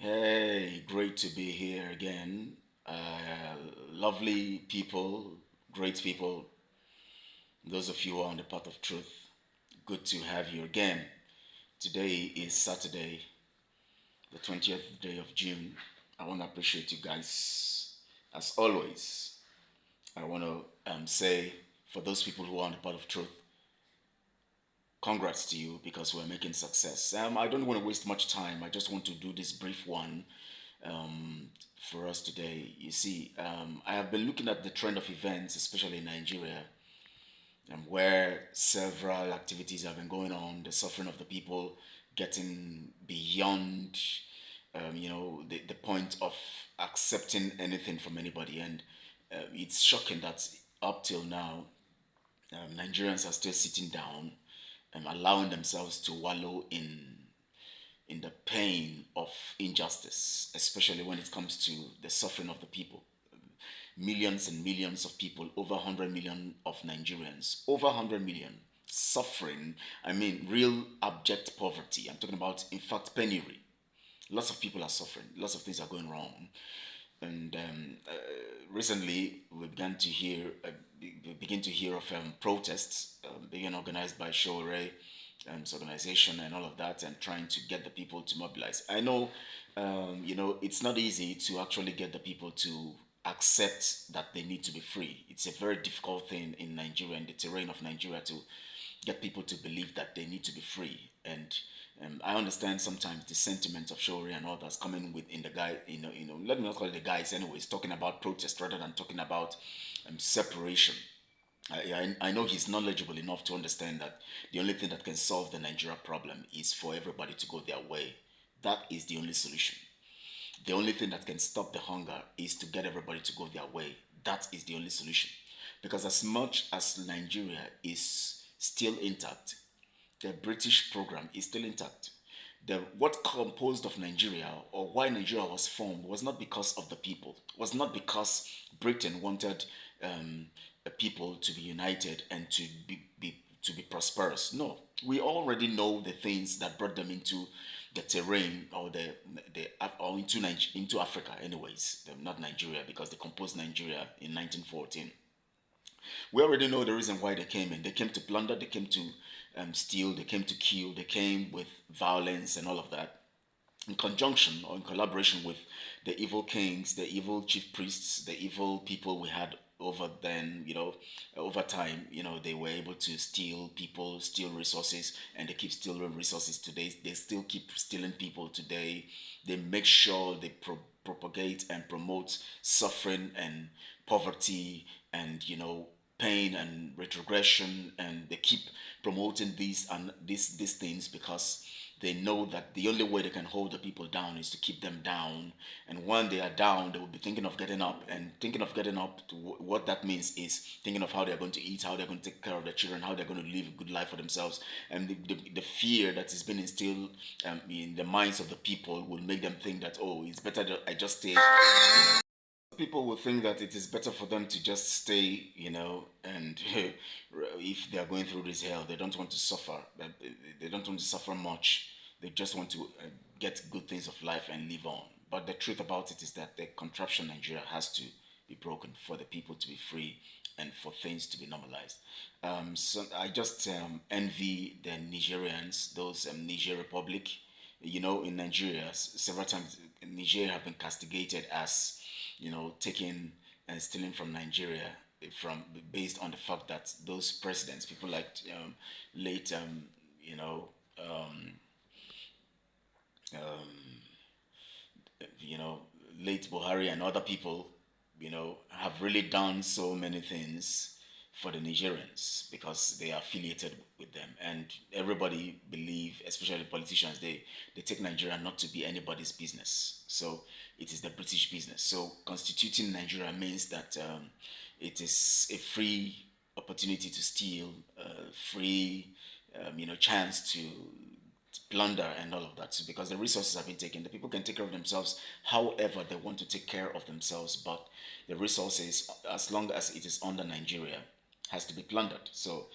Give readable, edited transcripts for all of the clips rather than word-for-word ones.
Hey, great to be here again. Lovely people, great people, those of you who are on the path of truth. Good to have you again. Today is Saturday, the 20th day of June. I want to appreciate you guys as always. I want to say for those people who are on the path of truth, congrats to you because we're making success. I don't want to waste much time. I just want to do this brief one um, for us today. You see, I have been looking at the trend of events, especially in Nigeria, where several activities have been going on, the suffering of the people getting beyond, the point of accepting anything from anybody. And it's shocking that up till now, Nigerians are still sitting down and allowing themselves to wallow in the pain of injustice, especially when it comes to the suffering of the people. Millions and millions of people, over 100 million of Nigerians, over 100 million suffering. I mean, real abject poverty. I'm talking about, in fact, penury. Lots of people are suffering. Lots of things are going wrong. And recently, we began to hear, begin to hear of protests being organized by Shore, organization and all of that, and trying to get the people to mobilize. I know, it's not easy to actually get the people to accept that they need to be free. It's a very difficult thing in Nigeria, in the terrain of Nigeria, to get people to believe that they need to be free. And I understand sometimes the sentiment of Shori and others coming with in the guy, let me not call it the guys anyways, talking about protest rather than talking about separation. I know he's knowledgeable enough to understand that the only thing that can solve the Nigeria problem is for everybody to go their way. That is the only solution. The only thing that can stop the hunger is to get everybody to go their way. That is the only solution. Because as much as Nigeria is still intact, the British program is still intact. What composed of Nigeria or why Nigeria was formed was not because of the people, was not because Britain wanted people to be united and to be prosperous. No, we already know the things that brought them into the terrain or or into Africa, anyways. Not Nigeria because they composed Nigeria in 1914. We already know the reason why they came in. They came to plunder, they came to steal, they came to kill, they came with violence and all of that. In conjunction or in collaboration with the evil kings, the evil chief priests, the evil people we had over then, over time, they were able to steal people, steal resources, and they keep stealing resources today. They still keep stealing people today. They make sure they propagate and promote suffering and poverty and pain and retrogression, and they keep promoting these things because they know that the only way they can hold the people down is to keep them down. And when they are down, they will be thinking of getting up. And thinking of getting up, what that means is thinking of how they're going to eat, how they're going to take care of their children, how they're going to live a good life for themselves. And the fear that has been instilled in the minds of the people will make them think that, oh, it's better that I just stay. People will think that it is better for them to just stay, and if they are going through this hell, they don't want to suffer. They don't want to suffer much. They just want to get good things of life and live on. But the truth about it is that the contraption Nigeria has to be broken for the people to be free and for things to be normalized. So I just envy the Nigerians, those Niger Republic. In Nigeria, several times Nigeria have been castigated as taking and stealing from Nigeria from based on the fact that those presidents, people like late, you know, um, um, you know, late Buhari and other people, have really done so many things for the Nigerians because they are affiliated with them. And everybody believe, especially politicians, they take Nigeria not to be anybody's business. So it is the British business. So constituting Nigeria means that it is a free opportunity to steal, free, chance to plunder and all of that. So because the resources have been taken, the people can take care of themselves however they want to take care of themselves. But the resources, as long as it is under Nigeria, has to be plundered. So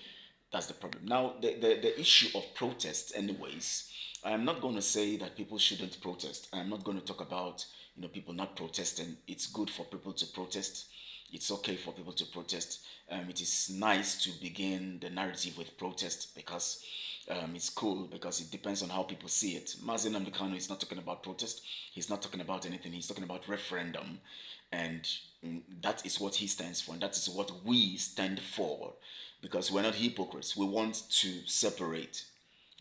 that's the problem. Now, the issue of protests, anyways, I am not going to say that people shouldn't protest. I am not going to talk about people not protesting. It's good for people to protest. It's okay for people to protest. It is nice to begin the narrative with protest because it's cool because it depends on how people see it. Mazi Nnamdi Kanu is not talking about protest. He's not talking about anything. He's talking about referendum, and that is what he stands for, and that is what we stand for. Because we're not hypocrites. We want to separate.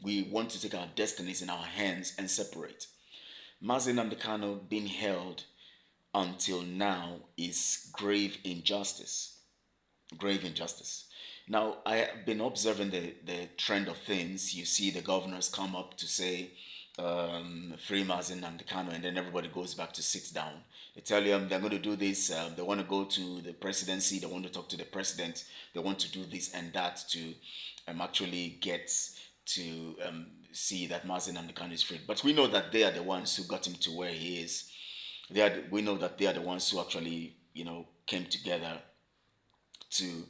We want to take our destinies in our hands and separate. Mazi Nnamdi Kanu being held until now is grave injustice. Grave injustice. Now, I have been observing the trend of things. You see the governors come up to say, free Mazi Nnamdi Kanu, and then everybody goes back to sit down. They tell you they're going to do this, they want to go to the presidency, they want to talk to the president, they want to do this and that to actually get to see that Mazi Nnamdi Kanu is freed. But we know that they are the ones who got him to where he is. We know that they are the ones who actually, came together to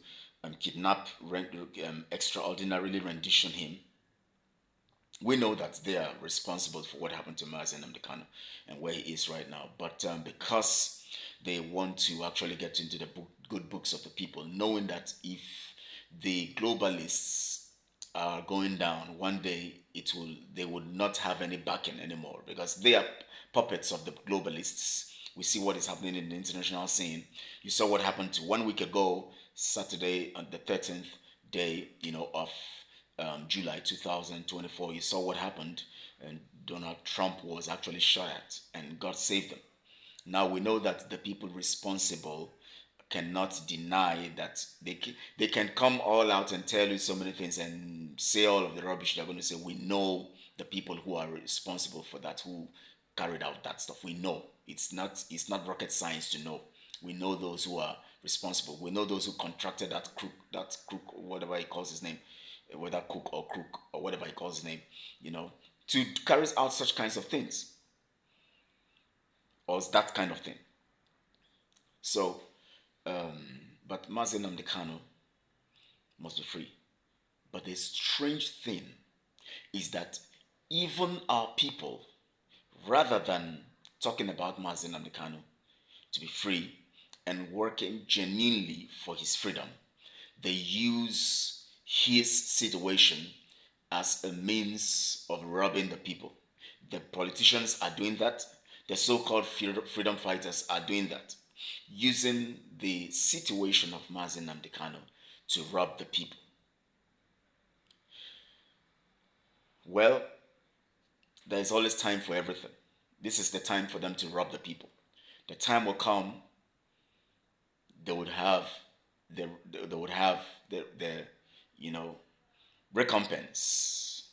kidnap, extraordinarily rendition him. We know that they are responsible for what happened to Mazi Nnamdi Kanu and where he is right now. But because they want to actually get into the good books of the people, knowing that if the globalists are going down, one day they would not have any backing anymore because they are puppets of the globalists. We see what is happening in the international scene. You saw what happened to 1 week ago, Saturday, on the 13th day, of July 2024. You saw what happened, and Donald Trump was actually shot at, and God saved them. Now we know that the people responsible cannot deny that they can come all out and tell you so many things and say all of the rubbish they're going to say. We know the people who are responsible for that, who carried out that stuff. We know it's not rocket science to know. We know those who are responsible. We know those who contracted that crook, whatever he calls his name, whether cook or crook or whatever he calls his name, to carry out such kinds of things or that kind of thing. So, but Mazi Nnamdi Kanu must be free. But the strange thing is that even our people, rather than talking about Mazi Nnamdi Kanu to be free and working genuinely for his freedom, they use his situation as a means of robbing the people. The politicians are doing that. The so-called freedom fighters are doing that, using the situation of Mazi Nnamdi Kanu to rob the people. Well, there is always time for everything. This is the time for them to rob the people. The time will come. They would have the recompense,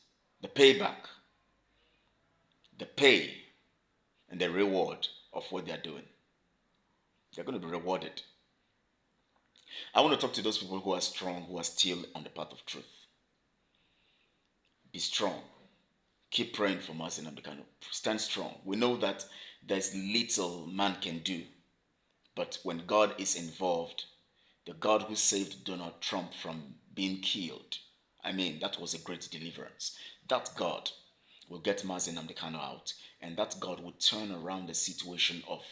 the payback, the pay, and the reward of what they are doing. They're going to be rewarded. I want to talk to those people who are strong, who are still on the path of truth. Be strong. Keep praying for Mazi Nnamdi Kanu. Stand strong. We know that there's little man can do, but when God is involved, the God who saved Donald Trump from being killed, that was a great deliverance. That God will get Mazi Nnamdi Kanu out, and that God will turn around the situation of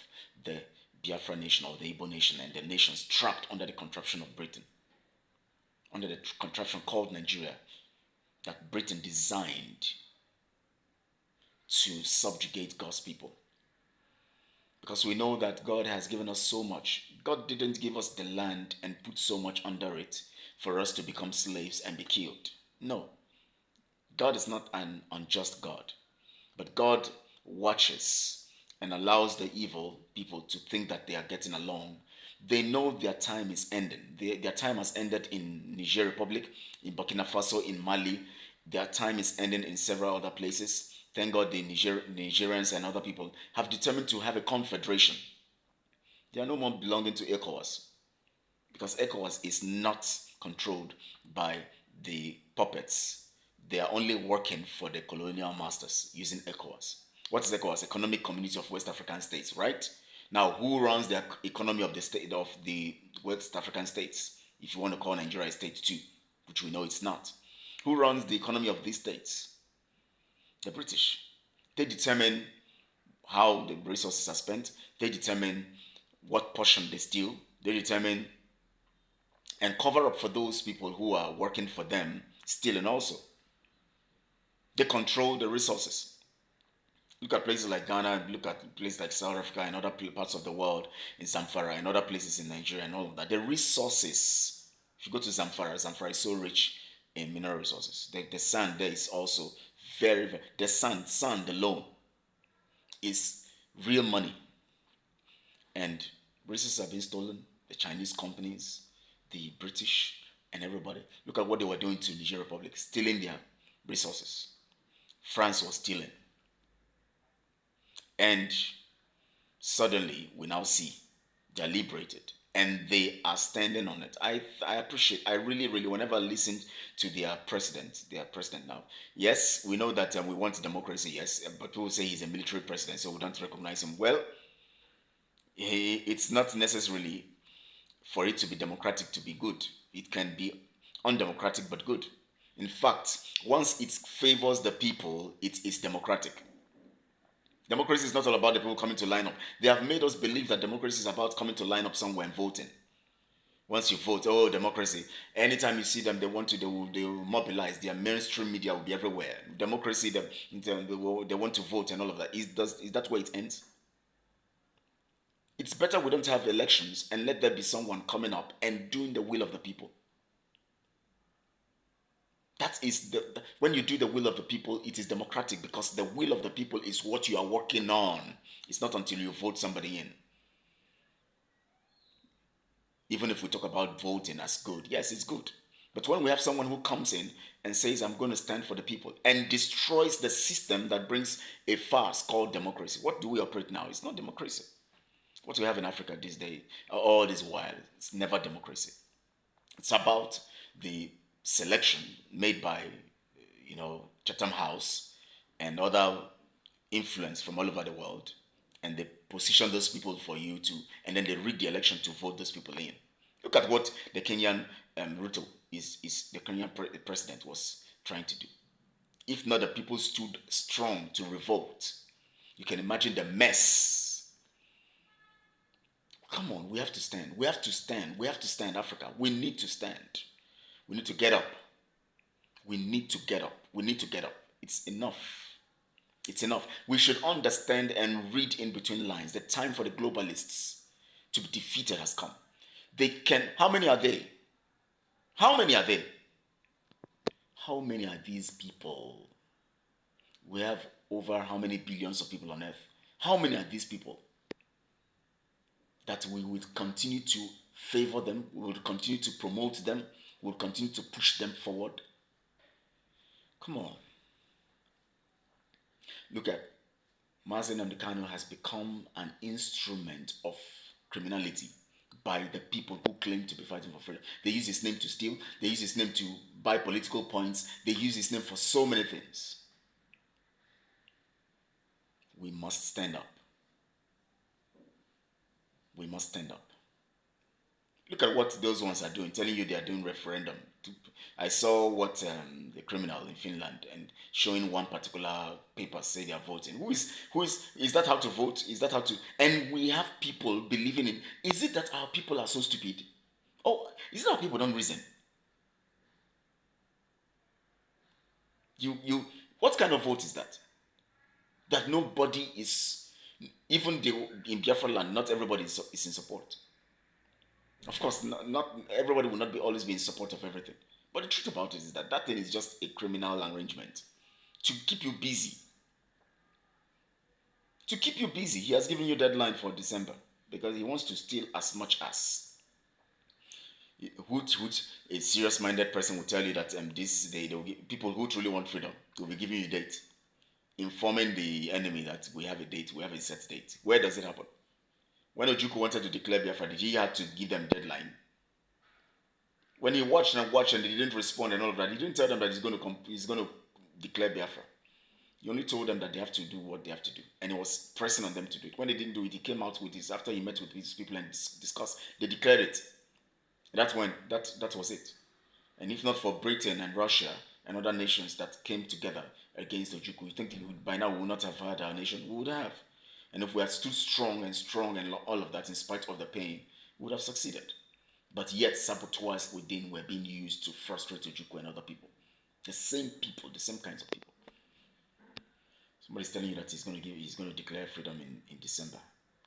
the Biafra nation or the Igbo nation and the nations trapped under the contraption of Britain, under the contraption called Nigeria, that Britain designed to subjugate God's people. Because we know that God has given us so much. God didn't give us the land and put so much under it for us to become slaves and be killed. No. God is not an unjust God. But God watches and allows the evil people to think that they are getting along. They know their time is ending. Their time has ended in Niger Republic, in Burkina Faso, in Mali. Their time is ending in several other places. Thank God the Nigerians and other people have determined to have a confederation. They are no more belonging to ECOWAS because ECOWAS is not controlled by the puppets. They are only working for the colonial masters using ECOWAS. What is ECOWAS? Economic Community of West African States, right? Now, who runs the economy of the West African states? If you want to call Nigeria a state too, which we know it's not. Who runs the economy of these states? The British. They determine how the resources are spent. They determine what portion they steal. They determine and cover up for those people who are working for them, stealing also. They control the resources. Look at places like Ghana, look at places like South Africa and other parts of the world, in Zamfara and other places in Nigeria and all of that. The resources, if you go to Zamfara, Zamfara is so rich in mineral resources. The sand there is also very, the sand alone is real money. And resources have been stolen. The Chinese companies, the British, and everybody. Look at what they were doing to Niger Republic, stealing their resources. France was stealing. And suddenly we now see they're liberated and they are standing on it. I appreciate, I really, whenever I listen to their president now. Yes, we know that we want democracy, yes, but people say he's a military president, so we don't recognize him. Well, it's not necessarily for it to be democratic to be good. It can be undemocratic but good. In fact, once it favors the people, it is democratic. Democracy is not all about the people coming to line up. They have made us believe that democracy is about coming to line up somewhere and voting. Once you vote, oh, democracy. Anytime you see them, they will mobilize. Their mainstream media will be everywhere. Democracy, they want to vote and all of that. Is that where it ends? It's better we don't have elections and let there be someone coming up and doing the will of the people. That is when you do the will of the people, it is democratic because the will of the people is what you are working on. It's not until you vote somebody in. Even if we talk about voting as good, yes, it's good. But when we have someone who comes in and says, I'm going to stand for the people and destroys the system that brings a farce called democracy, what do we operate now? It's not democracy. What we have in Africa these days, all this while, it's never democracy. It's about the selection made by, Chatham House and other influence from all over the world, and they position those people for you to, and then they rig the election to vote those people in. Look at what the Kenyan Ruto is the Kenyan president was trying to do. If not, the people stood strong to revolt. You can imagine the mess. Come on, we have to stand. We have to stand. We have to stand, Africa. We need to stand. We need to get up. We need to get up. We need to get up. It's enough. It's enough. We should understand and read in between lines. The time for the globalists to be defeated has come. They can. How many are they? How many are they? How many are these people? We have over how many billions of people on earth? How many are these people that we will continue to favor them? We will continue to promote them. We will continue to push them forward. Come on. Look at Mazi and Kanu has become an instrument of criminality by the people who claim to be fighting for freedom. They use his name to steal. They use his name to buy political points. They use his name for so many things. We must stand up. We must stand up. Look at what those ones are doing, telling you they are doing referendum. I saw what the criminal in Finland and showing one particular paper say they are voting. Is that how to vote? Is that how to? And we have people believing in. Is it that our people are so stupid? Oh, is it our people don't reason? What kind of vote is that? That nobody is, even in Biafra land, not everybody is in support. Of course, not everybody will not be always be in support of everything. But the truth about it is that that thing is just a criminal arrangement to keep you busy. To keep you busy, he has given you a deadline for December because he wants to steal as much as. Which a serious-minded person will tell you that this day people who truly want freedom will be giving you a date, informing the enemy that we have a date, we have a set date. Where does it happen? When Ojukwu wanted to declare Biafra, did he have to give them a deadline? When he watched and they didn't respond and all of that, he didn't tell them that he's going to declare Biafra. He only told them that they have to do what they have to do, and he was pressing on them to do it. When they didn't do it, he came out with this after he met with these people and discussed. They declared it. That was it. And if not for Britain and Russia and other nations that came together against Ojukwu, you think by now we would not have had our nation? We would have. And if we had stood strong and all of that in spite of the pain, we would have succeeded. But yet saboteurs within were being used to frustrate Ojukwu and other people. The same people, the same kinds of people. Somebody's telling you that he's going to declare freedom in December,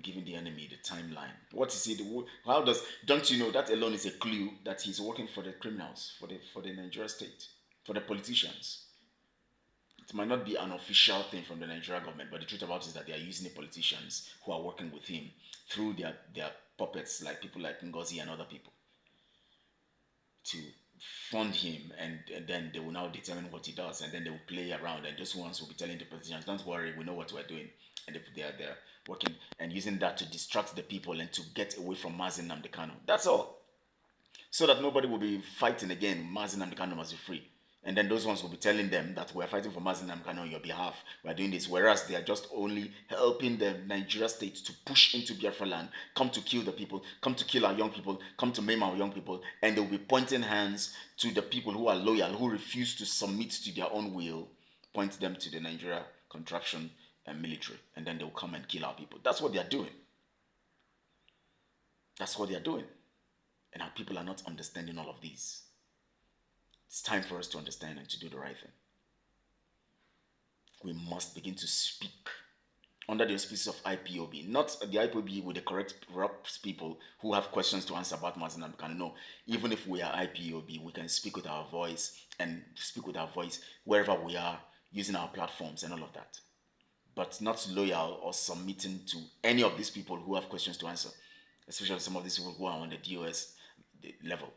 giving the enemy the timeline. What is it? How does, don't you know that alone is a clue that he's working for the criminals, for the Nigeria state, for the politicians. It might not be an official thing from the Nigeria government, but the truth about it is that they are using the politicians who are working with him through their puppets, like people like Ngozi and other people, to fund him, and then they will now determine what he does, and then they will play around, and those ones will be telling the politicians, don't worry, we know what we're doing. And they are there working and using that to distract the people and to get away from Mazi Nnamdi Kanu. That's all. So that nobody will be fighting again. Mazi Nnamdi Kanu must be free. And then those ones will be telling them that we're fighting for Mazi Nnamdi Kanu on your behalf. We're doing this. Whereas they are just only helping the Nigeria state to push into Biafra land, come to kill the people, come to kill our young people, come to maim our young people. And they'll be pointing hands to the people who are loyal, who refuse to submit to their own will, point them to the Nigeria contraption and military. And then they'll come and kill our people. That's what they are doing. That's what they are doing. And our people are not understanding all of these. It's time for us to understand and to do the right thing. We must begin to speak under the auspices of IPOB, not the IPOB with the correct people who have questions to answer about Mazi Nnamdi Kanu. No, even if we are IPOB, we can speak with our voice and speak with our voice wherever we are, using our platforms and all of that. But not loyal or submitting to any of these people who have questions to answer, especially some of these people who are on the DOS level.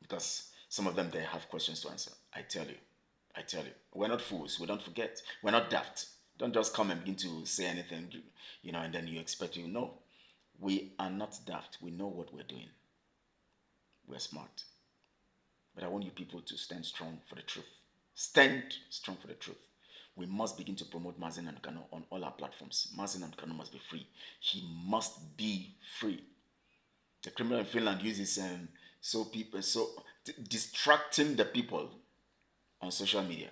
Because some of them, they have questions to answer. I tell you. We're not fools. We don't forget. We're not daft. Don't just come and begin to say anything, and then you expect you. No, we are not daft. We know what we're doing. We're smart. But I want you people to stand strong for the truth. Stand strong for the truth. We must begin to promote Mazi Nnamdi Kanu on all our platforms. Mazi Nnamdi Kanu must be free. He must be free. The criminal in Finland uses distracting the people on social media,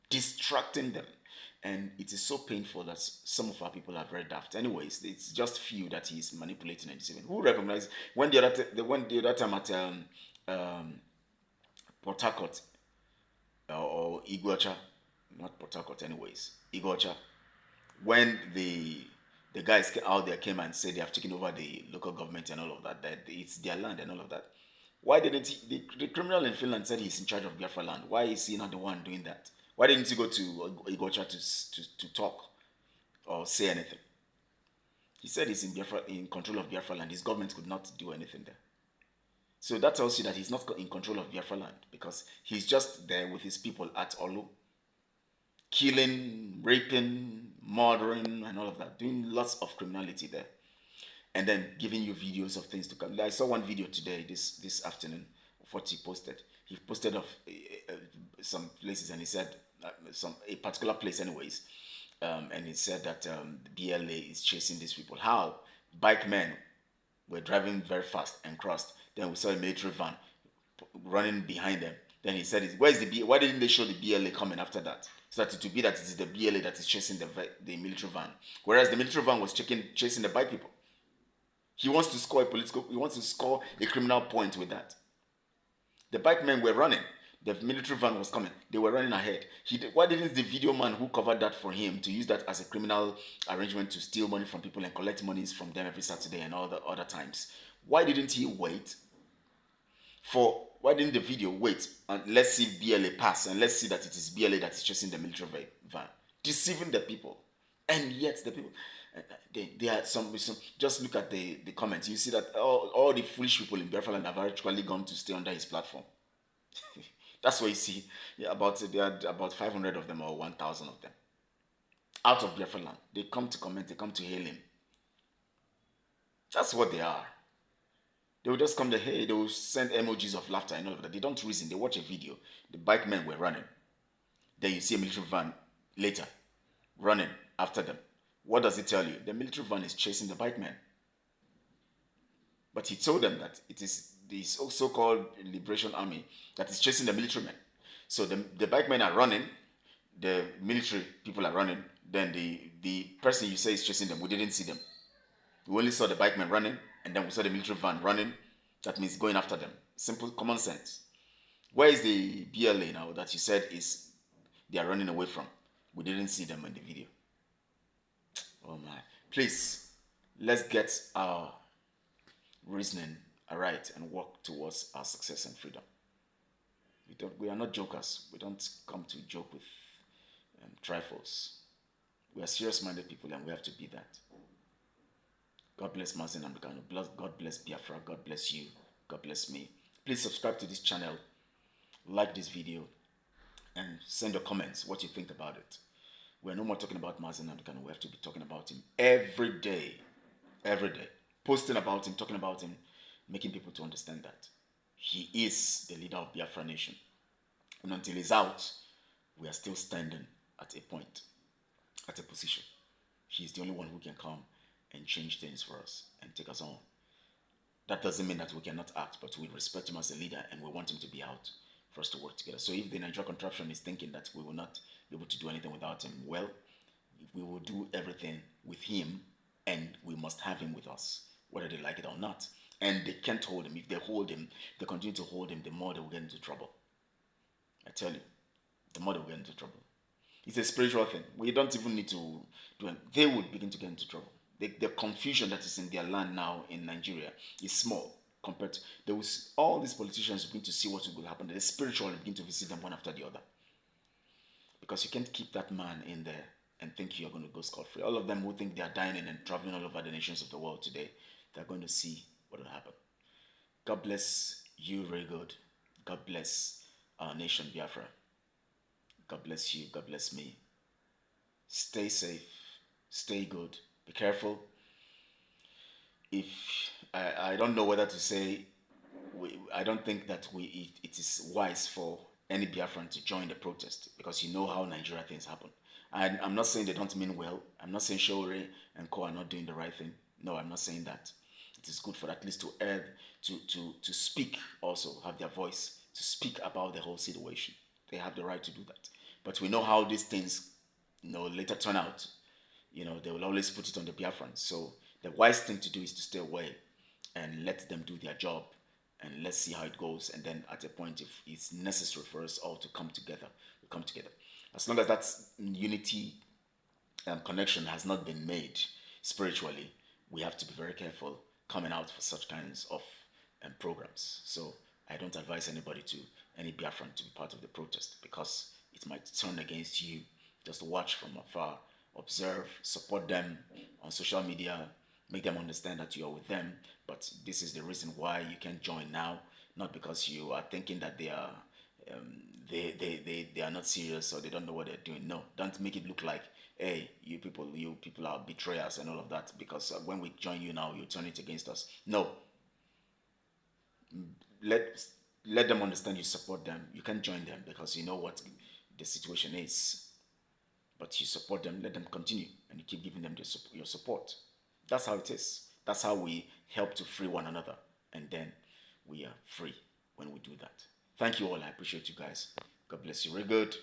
distracting them, and it is so painful that some of our people are very daft. Anyways, it's just few that he's manipulating and deceiving. Who recognize when the other time at Port Harcourt or Iguacha, not Port Harcourt, anyways, Iguacha, when the guys out there came and said they have taken over the local government and all of that, that it's their land and all of that. Why didn't he, the criminal in Finland said he's in charge of Biafra land? Why is he not the one doing that? Why didn't he go to Igocha to talk or say anything? He said he's in control of Biafra land. His government could not do anything there. So that tells you that he's not in control of Biafra land, because he's just there with his people at Olu, killing, raping, murdering, and all of that, doing lots of criminality there, and then giving you videos of things to come. I saw one video today, this afternoon, of what he posted. He posted of some places, and he said a particular place, anyways, and he said that the BLA is chasing these people. How? Bike men were driving very fast and crossed. Then we saw a military van running behind them. Then he said, "Where's the BLA? Why didn't they show the BLA coming after that?" So that it would be that it is the BLA that is chasing the military van, whereas the military van was chasing the bike people. He wants to score a criminal point with that. The bike men were running. The military van was coming. They were running ahead. Why didn't the video man who covered that for him to use that as a criminal arrangement to steal money from people and collect monies from them every Saturday and all the other times? Why didn't he wait why didn't the video wait and let's see BLA pass and let's see that it is BLA that is chasing the military van, deceiving the people? And yet the people, they are some just look at the comments. You see that all the foolish people in Biafra land have actually gone to stay under his platform. That's what you see. Yeah, there are about 500 of them or 1,000 of them out of Biafra land. They come to comment, they come to hail him. That's what they are. They will just come there, hey, they will send emojis of laughter and all of that. They don't reason. They watch a video. The bike men were running. Then you see a military van later running after them. What does it tell you? The military van is chasing the bike men. But he told them that it is the so-called Liberation Army that is chasing the military men. So the bike men are running, the military people are running, then the person you say is chasing them, we didn't see them. We only saw the bike men running, and then we saw the military van running. That means going after them. Simple common sense. Where is the BLA now that you said is they are running away from? We didn't see them in the video. Oh my. Please, let's get our reasoning right and work towards our success and freedom. We are not jokers. We don't come to joke with trifles. We are serious-minded people, and we have to be that. God bless Mazi, Nnamdi Kanu. God bless Biafra. God bless you. God bless me. Please subscribe to this channel, like this video, and send your comments what you think about it. We're no more talking about Mazi Nnamdi Kanu. We have to be talking about him every day. Every day. Posting about him, talking about him, making people to understand that he is the leader of Biafra nation. And until he's out, we are still standing at a point, at a position. He's the only one who can come and change things for us and take us on. That doesn't mean that we cannot act, but we respect him as a leader and we want him to be out for us to work together. So if the Nigeria contraption is thinking that we will not be able to do anything without him, well, we will do everything with him and we must have him with us, whether they like it or not. And they can't hold him. If they hold him, they continue to hold him, the more they will get into trouble. I tell you, the more they will get into trouble. It's a spiritual thing. We don't even need to do it. They would begin to get into trouble. The confusion that is in their land now in Nigeria is small compared to all these politicians begin to see what will happen. The spiritual begin to visit them one after the other. Because you can't keep that man in there and think you're going to go scot-free. All of them who think they are dining and traveling all over the nations of the world today, they're going to see what will happen. God bless you, very good. God bless our nation, Biafra. God bless you. God bless me. Stay safe. Stay good. Be careful. If I don't know whether to say, I don't think that it is wise for any Biafran to join the protest because you know how Nigeria things happen. And I'm not saying they don't mean well. I'm not saying Shore and Co are not doing the right thing. No, I'm not saying that. It is good for at least to speak also, have their voice, to speak about the whole situation. They have the right to do that. But we know how these things, later turn out. They will always put it on the Biafrans. So the wise thing to do is to stay away and let them do their job and let's see how it goes. And then at a point, if it's necessary for us all to come together, we come together. As long as that unity connection has not been made spiritually, we have to be very careful coming out for such kinds of programs. So I don't advise any Biafran to be part of the protest because it might turn against you. Just watch from afar, observe, support them on social media, make them understand that you are with them. But this is the reason why you can join now, not because you are thinking that they are they are not serious or they don't know what they're doing. No, don't make it look like, hey, you people are betrayers and all of that because when we join you now, you turn it against us. No, let let them understand you support them. You can join them because you know what the situation is, but you support them. Let them continue, and you keep giving them your support. That's how it is. That's how we help to free one another, and then we are free when we do that. Thank you all. I appreciate you guys. God bless you. Very good.